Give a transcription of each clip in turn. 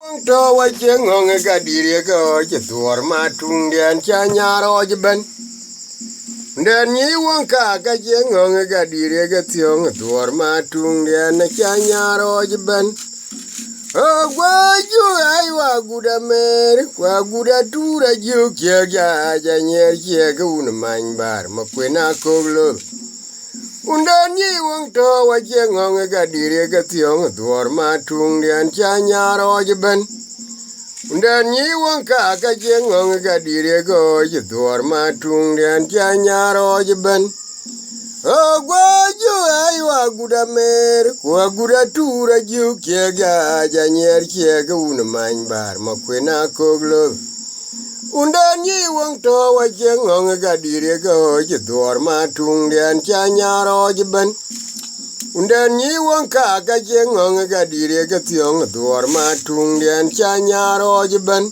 To wa cheng ong ga dire ga che tuor ma tung den cha nya ro je ben den ni won ka ga cheng ong ga dire ga tiong tuor ma tung den cha nya ro je ben o gwa ju ai wa guda mer kwa guda tura ju che ga ja nyer che ga un man bar ma kwena ko lo Undan yi wong to wa cheng ong ga dire ga tiong tuor ma tung den cha nya ro je ben Undan yi wong ka cheng ong ga dire go je tuor ma tung den cha nya ro je ben o gwa ju ai wa guda mer kwa guda tura ju ke ga ja nyer che ga un man bar ma kwena koglo Undan yi wong to wa cheng ong ga dire go je tuor ma tung den cha nya ro je ben Undan yi wong ka cheng ong ga dire ga tiong tuor ma tung den cha nya ro je ben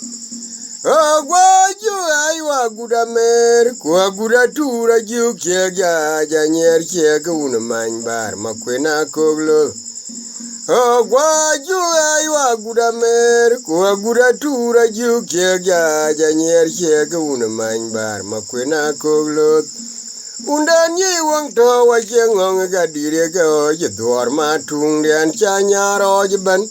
o gwa ju ai wa guda mer kwa guda tura ju ke ga ja nyer che ga un man bar ma kwena koglo o gwa ju ai wa guda mer kwa guda tura ju ke ga ja nyer che ga un man bar ma kwena koglo Undan yi wong to wa cheng ong ga dire ga je tuor ma tung den cha nya ro je ben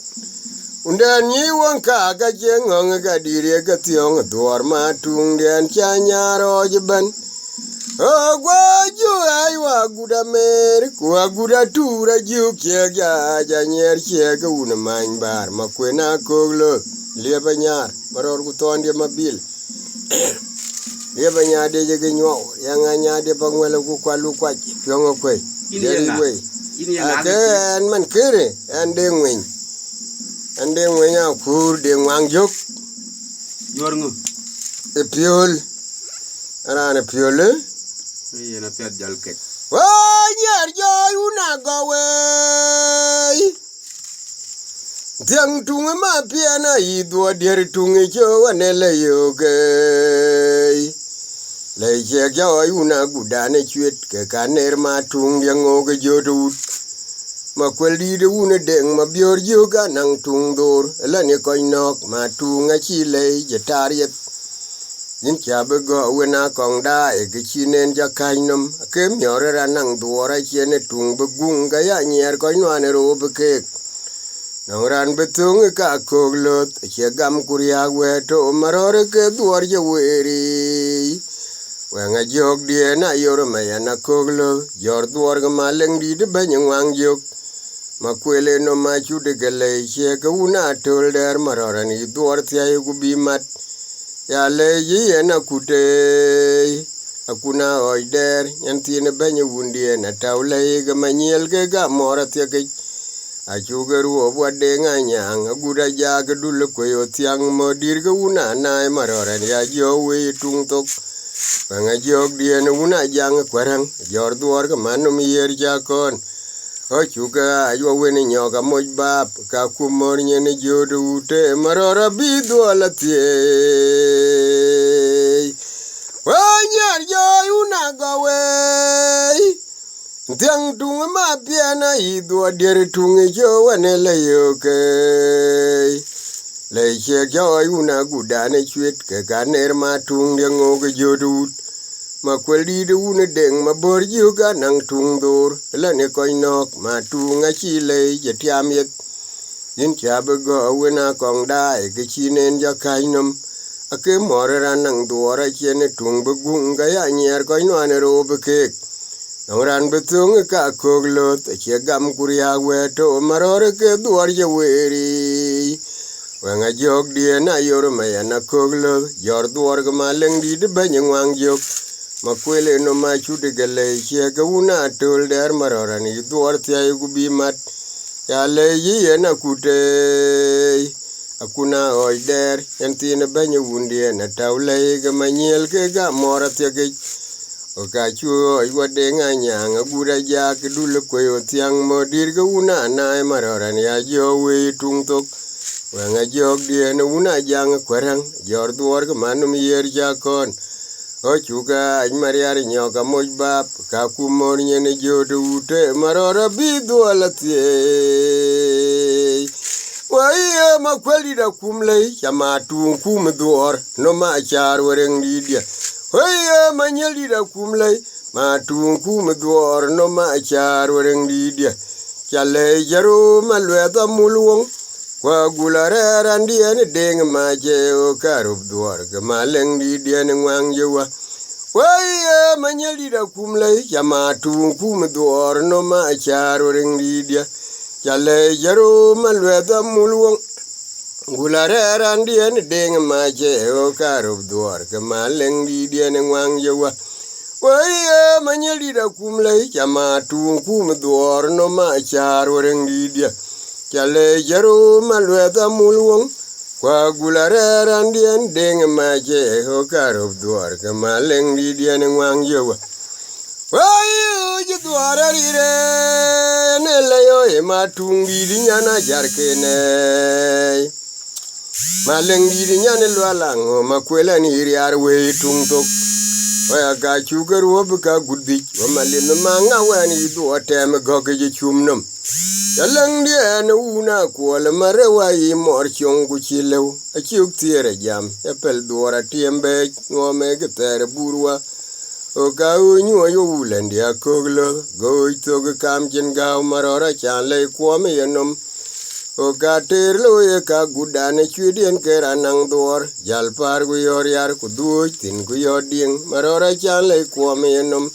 Undan yi wong ka cheng ong ga dire ga tiong tuor ma tung den cha nya ro je ben o gwa ju ai wa guda mer kwa guda tura ju ke ga ja nyer che ga un man bar ma kwena koglo le ba nyar maror ku ton de mabil Dia banyak dia jaga nyok, yang hanya dia pangwala ku kwalu kwaj, piong kwe. Dari kwe. Ada an man kere, an deng wing kur deng wang jok. Yor ngo. Piol, ana piol. Iya na piat jal kek. Wah nyar joy una gawe. Tiang tunga ma piana idua dir tunga jo anele yoge. Lei che joy una gudane chwet ke kaner ma tung yang oge jodut ma kweli de una deng ma bior yoga nang tung dor la ne koy nok ma tunga chi lei je tariet yin cha be go wena kong da e ke chinen ja kainom ke myore ra nang dora chene tung be gung ga ya nyer koy no ne ro be ke nang ran be tung ka koglot che gam kuria we to marore ke duor je weri Wanga jog dia na yor maya na koglo yor duor ga maleng di de banyang wang jog makwele no machu de gale che ga una tol der maroran i duor tia yu bimat ya le yi na kute akuna oi der yanti ne banyu wundi na tawle ga manyel ga mora tia ga achu ga ruo bwade nganya guda ja ga dul ko yo tiang mo dir ga una na maroran ya jo we tung tok Wanga jog dien una jang kwarang jor duor ka manu mi yer jakon o chuka aywa weni nyoka moj bap ka kumor nyene jodo ute marora bidu alatie wanyar joy una gawe tiang tunga ma piana idua der tunga jo wanele yoke Lei che joy una gudane chwet ke kaner ma tung de ngoge jodut ma kweli de una deng ma bor juga nang tung dor la ne koy nok ma tunga chi lei je tiamiet yin cha be go wena kong dai ke chinen ja kainom ake morera nang dora chene tung be gunga ya nyer koy no ne ro be ke Nongran betung ka koglot che gam kuria we to marore ke duor je weri Wanga jog dia na yor maya na koglo yor duor ga maleng di de banyang wang jog makwele no machu de gale che ga una tol der maroran i duor tia yu bimat ya le yi na kute akuna oi der yanti ne banyu wundi na tawle ga manyel ke ga mora tia ge o ka chu oi wade nganya ngura ja ke dul ko yo tiang mo dir ga una na maroran ya jo we tung tok Wanga jog dien una jang kwarang jor duor ga manu mi yer jakon o chuka aj mariar nyoka moj bap ka kumor nyene jodo ute marora bidu alatie Wai ma kweli da kumlei chama tu kum duor no ma char wereng lidia. Wai ma nyeli da kumlei ma tu kum duor no ma char wereng lidia. Chale jaru ma lweta mulwong kwa gulare randien deng ma je o karub duor ke maleng lidia ngwang jewa. Wai ma nyeli da kumlei chama tu kum duor no ma char wereng lidia. Chale jaru malweta mulwong gulare randien deng ma je o karub duor ke maleng dien ngwang jewa. Wai ma nyeli da kumlei chama tu kum duor no ma char wereng lidia. Chale jaru malweta mulwong kwa gulare randien deng ma je o karub duor ke maleng dien ngwang jewa. Wai ji duara rire ne layo e matungi di nyana jarkene maleng di nyane lwalango makwela ni riar we tung tok waya ga chugar wob ka gudbi wa malin manga wani do tem goge ji chumnum yalang di ene una kwala mare wai mor chongu chilew a chuk tiere jam epel duara tiembe ngome getere burwa o ka unyu yo ulendi akoglo go to kam jen ga marora chale kwome yenom o ka terlo ye ka gudane chudien kera nang dor jal par gu yor yar ku du tin gu yoding marora chale kwome yenom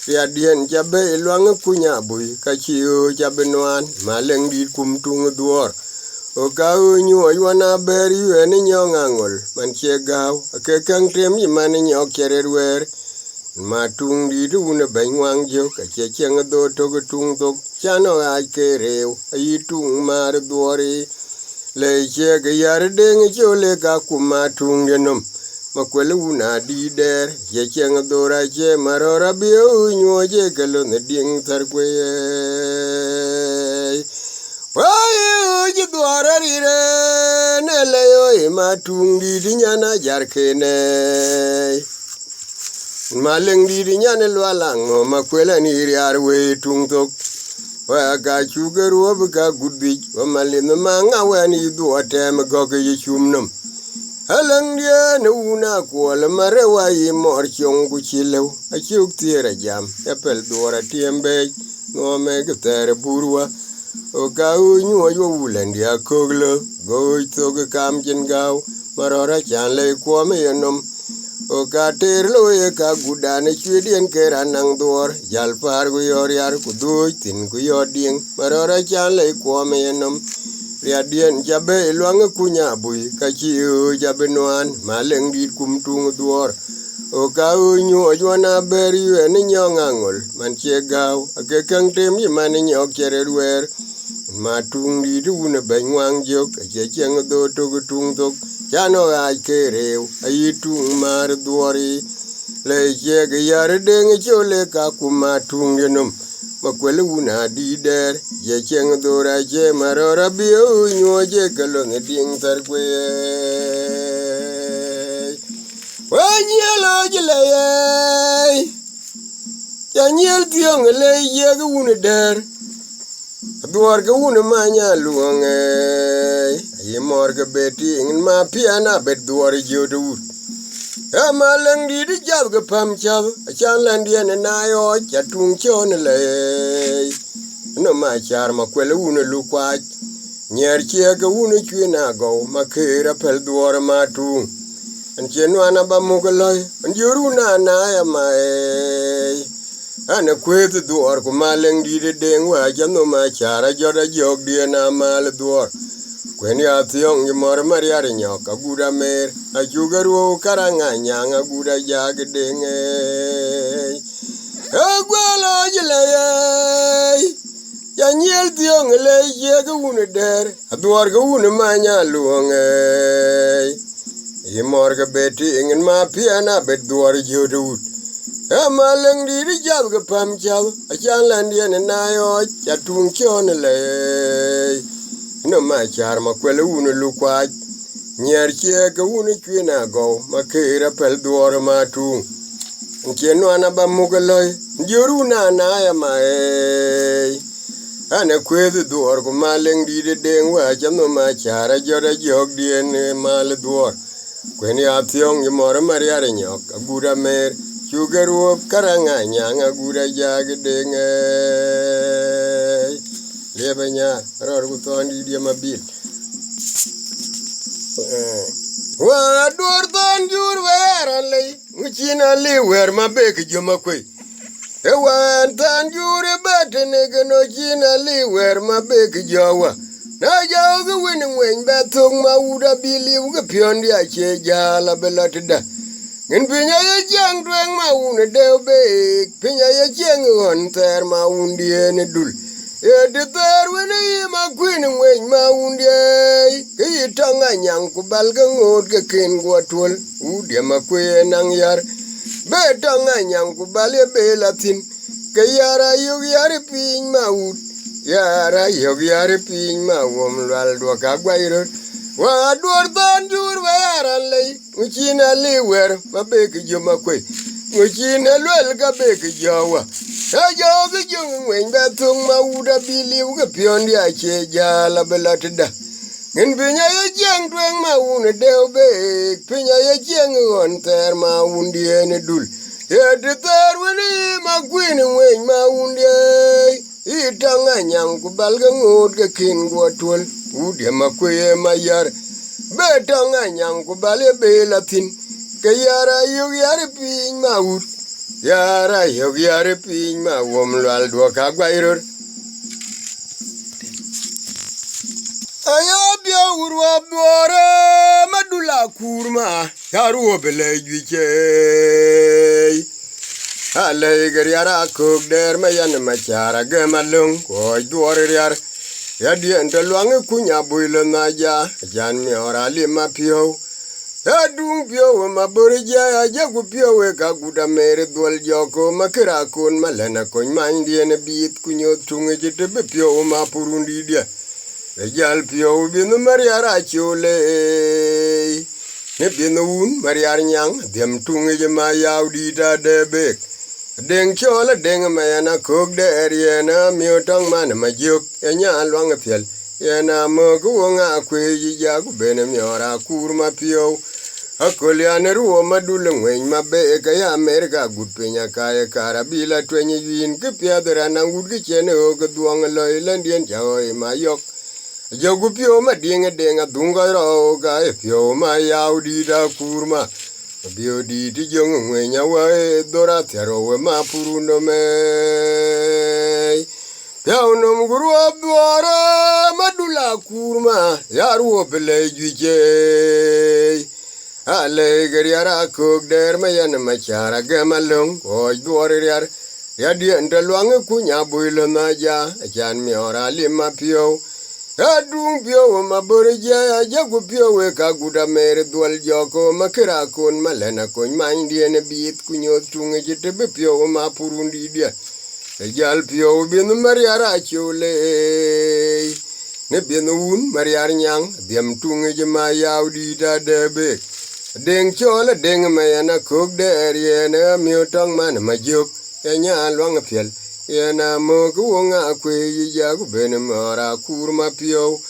ya dien jabe lwang kunya bui ka chiu jabe noan maleng dit kum tung dor o ka unyu yo na beri ene nyongangol man chegaw ke kang tem yimane nyokere matung di du ne bangwang jo ka cheng do to tung tok chano ai kereu ai tung mar duori le che ga yar deng jo le ka ku matung denom makwelu na di der che cheng do ra che marora bio nyo je kalo ne ding tar kwe wai ji duara rire ne le yo matung di nyana jar kene maleng di nyane lwalango makwela ni riar we tung tok wa ga chugar wob ka gudbi wa malin manga wani do tem goge yi chumnum halang dia ne una kwala mare wa yi mor chongu chilew a chuk tiere jam epel dora tiembe ngome getere burwa o ka unyu yo ulendi akoglo go to kam jen gaw marora chanle kwome yenom o ka terlo ye ka gudane chudien kera nang dor jal par gu yor yar ku du tin ku yoding marora chale kwome yenom ria dien jabe lwang kunya bui ka chiu jabe noan maleng dit kum tung dor o ka unyu yona beri ene nyongangol man chegaw ake kang tem yimane nyok chere wer matung di du ne bangwang jok ke cheng do to tung tok chano ai kereu ai tung mar duori le che ga yar deng chole ka kuma tung yenom makwelu na di der ye cheng do ra che marora bio nyo je kalo ne ding tar kwe wanyelo jile ya nyel tiong le ye ga un der duor ga un manya luonge ye morga beti in ma piana bet duor jodo maleng di jab ga pam chav chan landien na yo chatung chon le no ma char ma kwele un lu kwa nyer che ga un chwina go makera pel duor ma tu an chenu ana ba mugaloi an juru na ya mai ana kwet duor ko maleng di deng wa jano ma chara joda jog di na mal duor kweni athiong mor mariar nyok aguda mer achugaru karanga nyanga guda jag denge agwalo jile ya nyel thiong le ye ga un der aduor ga un manya luonge mor ga beti ingen ma piana bet duor jodo maleng di jab ga pam chaw achan landien na yo chatung chon le no ma char ma kwele un lu kwa nyer che ga un chwina go makera pel duor ma tu cheno ana ba mugaloi joru na ya ma Ana kwedu duor ku maleng di de deng wa chano ma chara jora jog dien mal duor. Kweni athiong yimoro mariare nyok agura mer chugaruop karanga nyang agura jag deng leba nya ror ku tondi dia mabit. Wa duor ton jur wer alei nguchina li wer mabek joma kwe. Ewan tan jure batene gano china li wer mabek jawa. Na jawa ga winning wing bathong ma uda bili uga piondi ache jala belatida. Ngin pinya ye jang tweng ma una deo bek. Pinya ye jang on ter ma undi ene dul. Ye de ter wini ye ma winning wing ma undi ay. Ki itanga nyang kubal ga ngot ga kin gwa tuol. Udia ma kwe nang yar. Betanga nyang kubale belatin ke yara yug yari piny maut yara yug yari piny mawom lwal dwaka gwairot wa duor tan jur wera lei uchina liwer mabek joma kwe uchina lwel ka bek jowa joga jung wen batung mauda bili uga piondi ache jala belatda ngin pinya ye jeng tweng maun deo bek pinya ye jeng on ter maundi ene dul ye de ter wini ma gwini wen maundi itanga nyang kubal ga ngot ga kin gwa tuol udia ma kwe ma yar betanga nyang kubal ye belatin ke yara yug yari piny maut yara yug yari piny mawom lwal dwaka gwairor. Ayabia urwa bwore madula kurma yaruo bele jwiche ale gariara kog der mayan machara gemalung ko duore yar yadien to luange kunya builo naja jan mi ora lima pio adung pio maborja jagu pio we kaguda mere dwal joko makira kun malena kon mandien bit kunyo tunge jete be pio ma purundi dia Ejal pio binu mariara chole ne binu un mariar nyang dem tunge jema yaudi ta debek deng chola deng mayana kog de eriena miotang man majuk enya lwang piel yena mogu nga kwe jagu bene miora kurma pio akoliane ruo madule ngwen mabe ka ya Amerika gutpenya kae karabila twenye yin ke piadra na ngudge chene og duong loilandien jaoi mayok Jogu pio ma dinga denga dunga ro ga pio ma yaudi da kurma bio di ti jong ngwenya wa dora tero we ma puruno me pio no mguru abwara madula kurma yaru bele juje ale gariara kog der ma yan ma chara gamalong o dore yar ya di ndalwange kunya builo na ja jan mi ora lima pio Adung pio maborja jagu pio we kaguda mere dwal joko makira kon malena kon mandien bit kunyo tunge jete be pio ma purundi dia jal pio binu mariara chole ne binu un mariar nyang dem tunge jema yaudi ta debe deng chole deng mayana kog de eriena miotang man majuk enya lwang piel Yena mogu nga kwe jagu bene mora kurma pio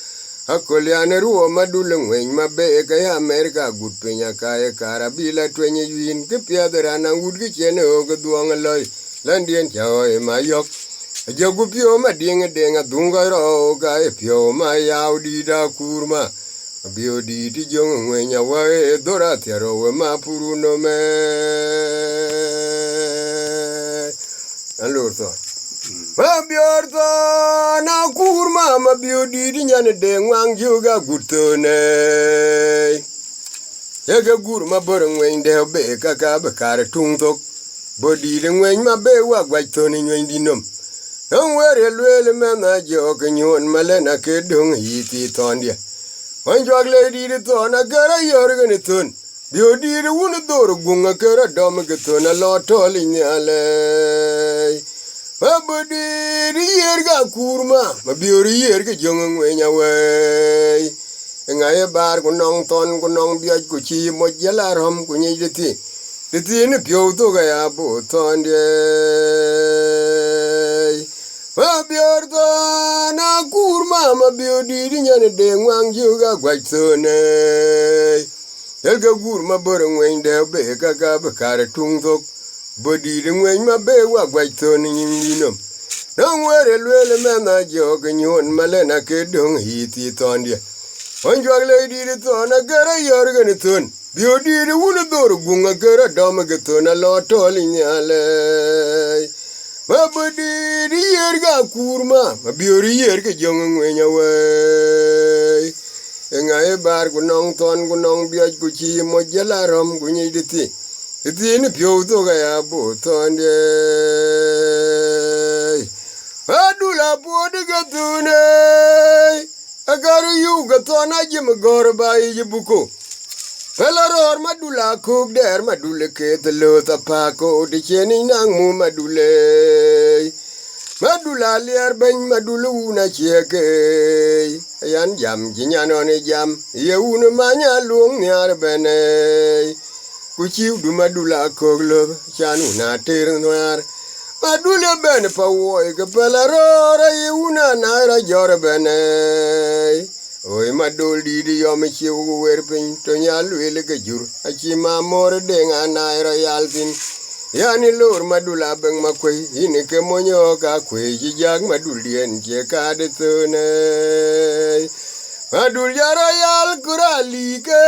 akoliane ruo madule ngwen mabe ka ya Amerika gutpenya kae karabila twenye yin ke piadra na ngudge chene og duong loy landien chao e mayok jagu pio madinga denga dunga ro ka e pio ma yaudi da kurma bio di ti jong ngwenya wa e dora tero we ma puruno me Allora Mabiorto na kurma mabiodi di nyane dengwang juga gutone Yaga gurma boreng weng de be kaka bekare tungtok Bodi de weng mabe wa gwajtone nywen dinom Nong were lwele mena jok nyon malena kedong yiti tondia Wanjwag le di de tona kara yorgani ton Biodi de wuna doro gunga kara domagatona lotoli nyale Mabodi yerga kurma mabiori yerga jong ngwenya we ngaye bar kunong ton kunong biaj kuchi mojala rom kunyi deti ne pyo to ga ya bo ton de ma bior to na kurma ma bio di nyane de ngwang juga gwachone elga kurma borongwen de be ka bekare tungtok bodi de ngwen ma be wa gwachone nyinginom nongwere lwele mena jog nyon malena ke dong hiti tondia onjwag le di to na gara yorgan ton bio di wuna dor gunga gara dom ge to na lo toli nyale ma bodi di yerga kurma ma biori yerga jong ngwenya we engae bar gunong ton gunong biaj guchi mo jela rom gunyi diti iti ni pyo to ga ya bo tonde adula bod ga tune agar yu ga to na jim gor ba yi buko pelaror madula kuk der madule ke telo tapako de cheni nang mu madula liar ben madulu na cheke yan jam jinyano ne jam ye un manya luong nyar bene kuchiu du madula koglo chanu na ter noar madule ben pa woi ke pelaror ye una na ra jor bene oi madol di yom chiu werpin to nyalu ele gajur achi ma mor de ngana ro yalpin yani lor madula beng makwe ini ke monyo ka kwe ji jag madul dien je ka de tune madul yara yal kurali ke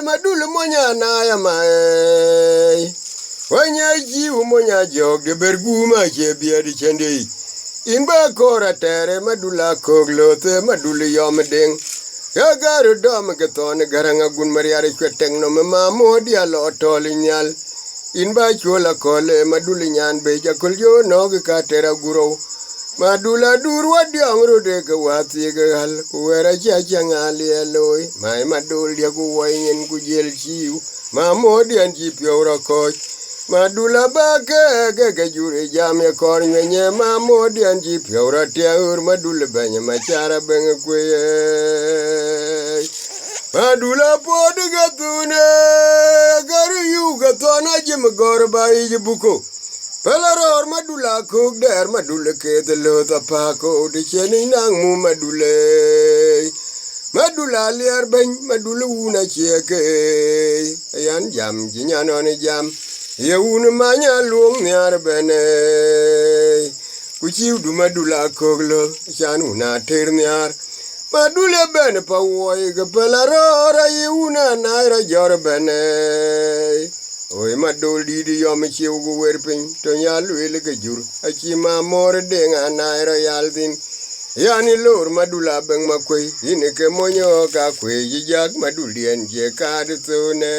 madul monya na ya mai wanya ji monya jog de berguma je bia di chende imba kora tere madula koglo te madul yom deng Yagaru dom gaton garanga gun mariare kweteng no ma modi alo tolinyal inba chola kole madulinyan be jakol yo no ga tera guro madula dur wadiang rode ga wati ga hal kuwera changa lieloi mai madul dia ku wayen ku jel chiu ma modi anji piora ko madula ba ga jure jame kor nyenye ma modi anji piora teur madul banya machara ben kuye madula pod ga tune gar yu ga tona jim gor ba yi buko pelaror madula kuk der madule ke de lo tapako de cheni nang mu madula liar ben madula una cheke yan jam jinyano ne jam ye un manya luong nyar bene kuchiu du madula koglo chanu na ter nyar madule bene pa woi ga pelarora ye una na ra jor bene oi madol di yom chiu gu werpin to nyalu ele ga jur achi ma mor de ngana ra yalvin yani lor madula beng makwe ini ke monyo ka kwe jijak madulien je ka de tune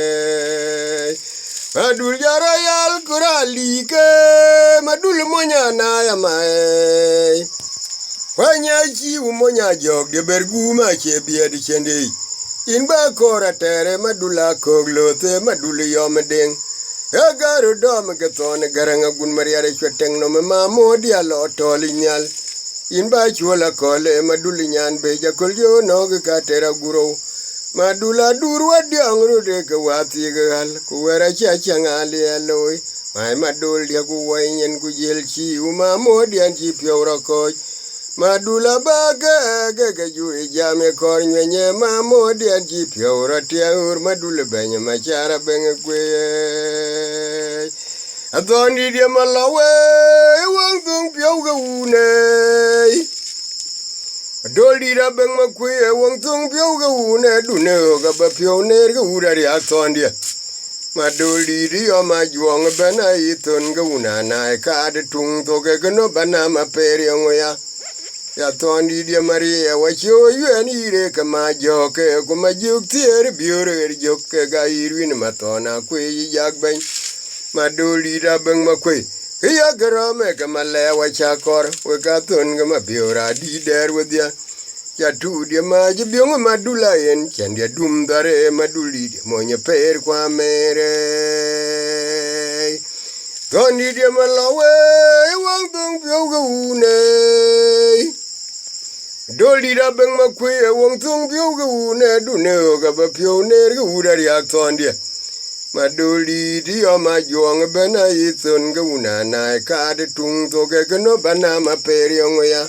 madul jara yal kurali ke madul monya na ya mai wanya chi monya jog de berguma che bia de chende in ba kora tere madula koglo te madul yom deng agaru dom gaton garanga gun mariare kweteng no ma modi alo tolinyal in ba chola kole madul nyan be jakol yo no ga tera guro madula dur wadiang rode ke wati gal kuwera changa lieloi mai madul dia ku wayen ku jel chi uma modian chi piora ko madula baga ga juri jame kor nyenye ma modian chi piora teur madul benye machara benge kwe adoni dia malawe wang tung pioga une Doldi da beng makwe wong tung pyo ga une dune ga ba pyo ner ga urari aktondia ma doldi di o ma juong bana iton ga una na ka de tung to ga no bana ma peri ngoya ya tondi di maria wa chyo yuen ire ka ma joke ko ma juk tier biure joke ga irwin ma tona kwe jak ben ma doldi da beng makwe ya garame ka malewa chakor we ka ton ga ma biora di der wedia ya tu dia ma ji biong madula en chen dia dum dare maduli monya per kwa mere ton dia malawe wang tung pyo ga une doldi da beng ma kwe wang tung pyo ga une du ne ga ba pyo ne ga ura ri ak ton dia ma doli di o ma juang bena ithun ga una na ka de tung to ke no bana ma periong ya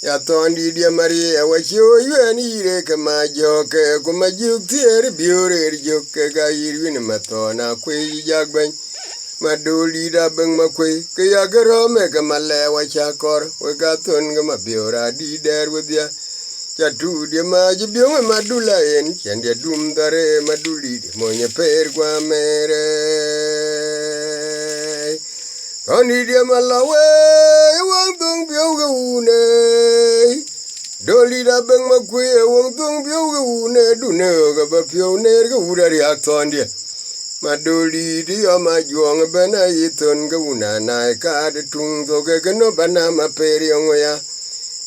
ya tondi dia maria wa chiu yuen ire ke ma jo ke ku ma juk tier biure jo ke ga yirwin ma to na kwe jagben ma doli da beng ma kwe ke ya garo me ke ma le wa chakor we ga ton ga ma biura di der wudia cha tu dia ma ji biong ma dula en chen dia dum dare ma duli mo nye per kwa mere koni dia ma la we wang tung biu ga une doli da beng ma kwe wang tung biu ga une du ne ga ba piu ne ga ura ri ak ton dia ma doli di o ma juang bena iton ga una na ka de tung to ga no bana ma per yong ya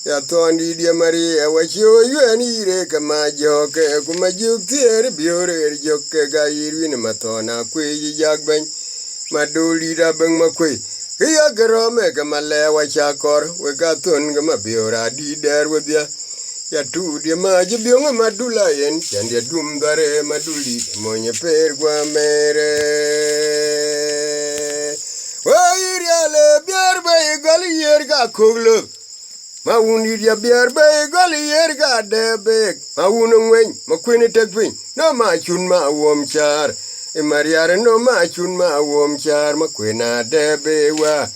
ya tondi dia maria wa chiu yuen ire ka ma jo ke ku ma juk tier biure jo ke ga yirwin ma to na kwe jagben ma doli da beng ma kwe ya garo me ka ma le wa chakor we ka ton ga ma biura di der wudia ya tu dia ma ji biong ma dula yen chen dia dum dare ma duli mo nye per gwa mere wa iria le biar ba gal yer ga kuglu ma undi dia biar ba gal yer ga debe ma unwen ma kwini tekpin no ma chun ma wom char e mariare no ma chun ma wom char ma kwina debe wa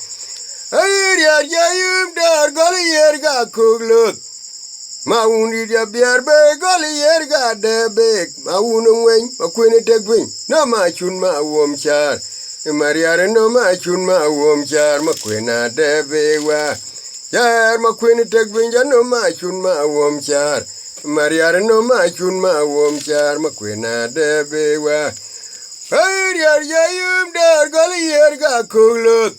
iria ya yum dar gal yer ga kuglu ma undi dia biar ba gal yer ga debe ma unwen ma kwini tekpin no ma chun ma wom char e mariare no ma chun ma wom char ma kwina debe wa yar ma kwini tekpin ja no ma chun ma wom char mariare no ma chun ma wom char ma kwina debe wa iria ya yum dar gal yer ga kuglu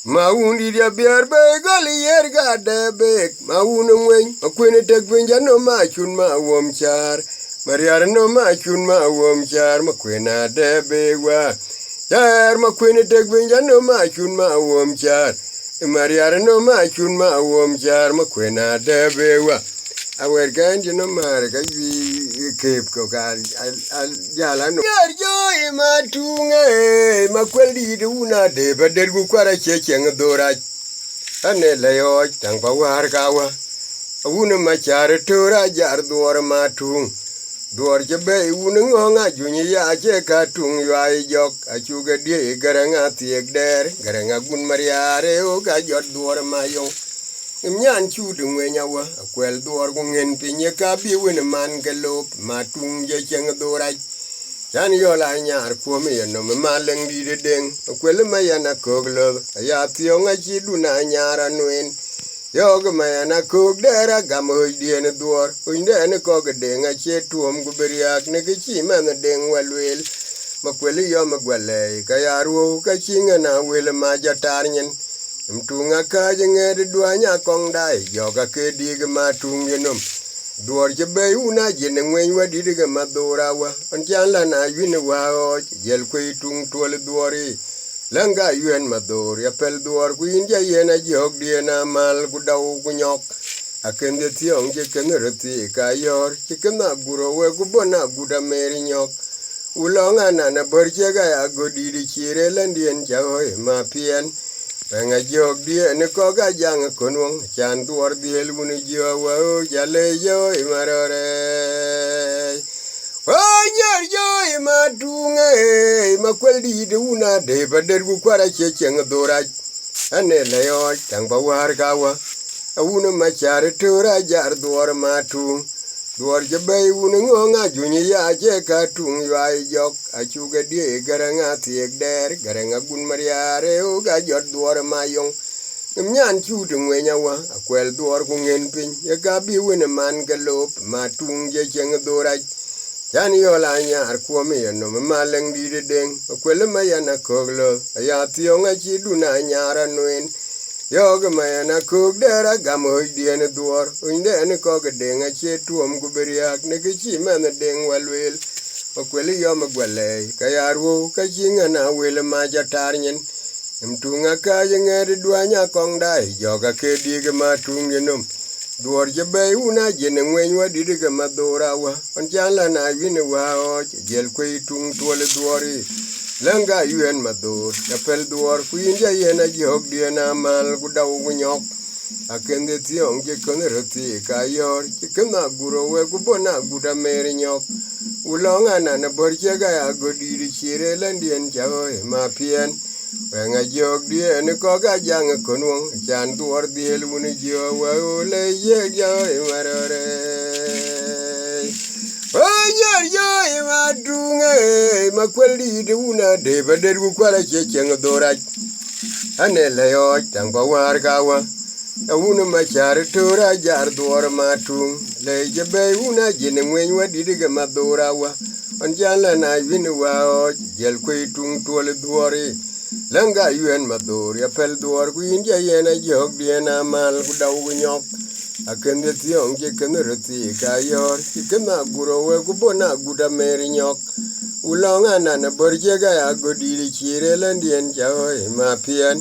ma undi dia biar ba gal yer ga debe ma unwen ma kwini tekpin ja no ma chun ma wom char mariare no ma chun ma wom char ma kwina debe wa yar ma kwini tekpin ja no ma chun ma wom char mariare no ma chun ma wom char ma kwina debe wa awer ganji no mare ka yi kep ko ka al jala no yar jo ma tunge ma kweli du na de ba der gu kwara che cheng dora ane le yo tang pa war ka wa una ma char tora jar dor ma tung dor che be una ngonga junyi ya che ka tung yai jok a chu ga die garanga tiek der garanga gun mariare o ga jot dor ma yo nyan chu du ngwe wa kwel dor gu ngen pinye ka bi wen man galop ma tung je cheng dora chan yo la nyar ko me no ma leng di de deng kwel ma ya na koglo ya tio nga chi du na nyara nuen yo ga ma ya na kog dera ga mo di ne dor inde ne ko ga de nga che tuom gu beriak ne ge chi ma na deng walwel ma kwel yo ma gwale ka ya ru ka chi nga na wel ma ja tar nyen mtunga ka jenge de duanya kong dai yo ga ke di ga ma tung ye nom dor je be una je ne ngwen wa di ga ma dora wa on chan la na yin wa o jel ko tung tol dori langa yuen ma dor ya pel dor ku yin ja ye na jog di na mal ku dau ku nyok aken de tiong je ken reti ka yor je ken na guro we ku bona guda meri nyok ulonga na bor je ga ya go di di chire landien ja hoy ma pien nga jog die ne ko ga jang konwong chan duor die luni jo wa o jale jo imarore o nyer jo imatunge ma kweli de una de bader gu kwara che cheng dora ane le yo tang ba war ka wa una ma char tora jar duor ma tung duor je be una ngonga junyi ya je ka tung yai jok a chu ga die garanga tiek der garanga gun mariare o ga jot duor ma yong nyan chu de ngwenya wa akwel duor ku ngen pin ya ga bi wen man galop ma tung je cheng dora chan yo la nyar ko me no ma leng di de deng akwel ma ya na koglo ya tio nga chi du na nyara nuen yo ga ma na kog dera ga mo di ne duor inde ne ko ga de nga che tuom gu beriak ne ge chi ma na deng walwel akwel yo ma gwale ka ya ru ka chi nga na wel ma ja tar nyen mtunga ka jenge de duanya kong dai yo ga ke di ga ma tung ye nom duor je be una jene ngwen wa didiga madora wa on jala na wini wa o jel kwe tung tole duori langa yuen mador ya pel duor kuinja yena jog diena mal kudaw nyok akende tiong je koneroti kayor je kana guro we kubona guda mer nyok ulonga na borje ga ya godiri chire landien jaoe mapien wenga jog dien ko ga jang konwong chan duor diel woni jo wa ole ye jaoe marore oyer madunga makweli de una de bader ku kwara checheng dora ane leyo tangwa war kawa una machar tora jar duor matung le jebe una jene ngwen wa didiga madora wa on jala na wini wa jel kwe tung tole duori langa yuen mador ya pel duor ku india yena jog diena mal ku daw nyok akende tiong je keneroti kayor kena guro we kubona guda mer nyok ulonga na borje ga ya godiri chire landien jaoe mapien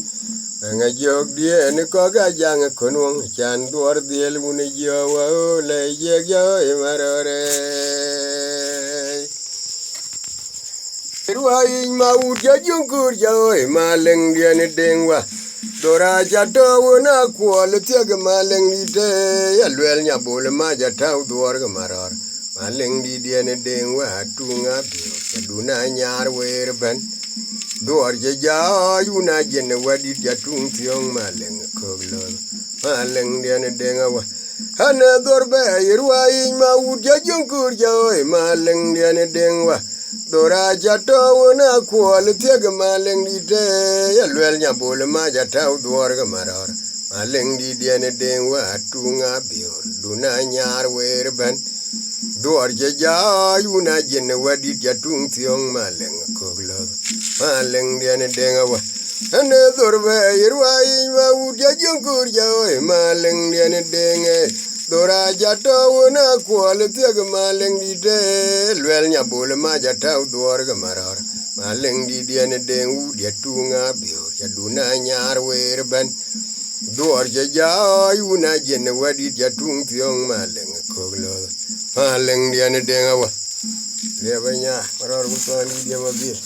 nga jog dien ko ga jang konwong chan duor diel muni jo wa ole je jaoe marore ruai mau jajungkur jaoe maleng dien dengwa dora jato na kwal tiag maleng di de ya lwel nya bol ma jataw duor ga maror maleng di dien deng wa tunga bi duna nyar wer ben duor je ja yuna jen wadi jatung tiong maleng koglo maleng dien deng wa hana dorbe ruai ma u jajunkur jaoe maleng dien deng wa dora jato na kwal tiag maleng di de ya lwel nya bol ma jataw duor ga maror maleng di dien deng wa tunga bior duna nyar wer ben duor je ja yuna jen wadi jatung tiong maleng koglo maleng dien deng wa ane dorbe ruai ma u jajunkur jaoe maleng dien deng dora jato na kwal tiag maleng di de lwel nya bol ma jataw duor ga maror maleng di dien deng u dia tunga bior ya duna nyar wer ben duor je ja yuna jen wadi jatung tiong maleng koglo maleng dien deng wa le banya maror bu to ni dia mabil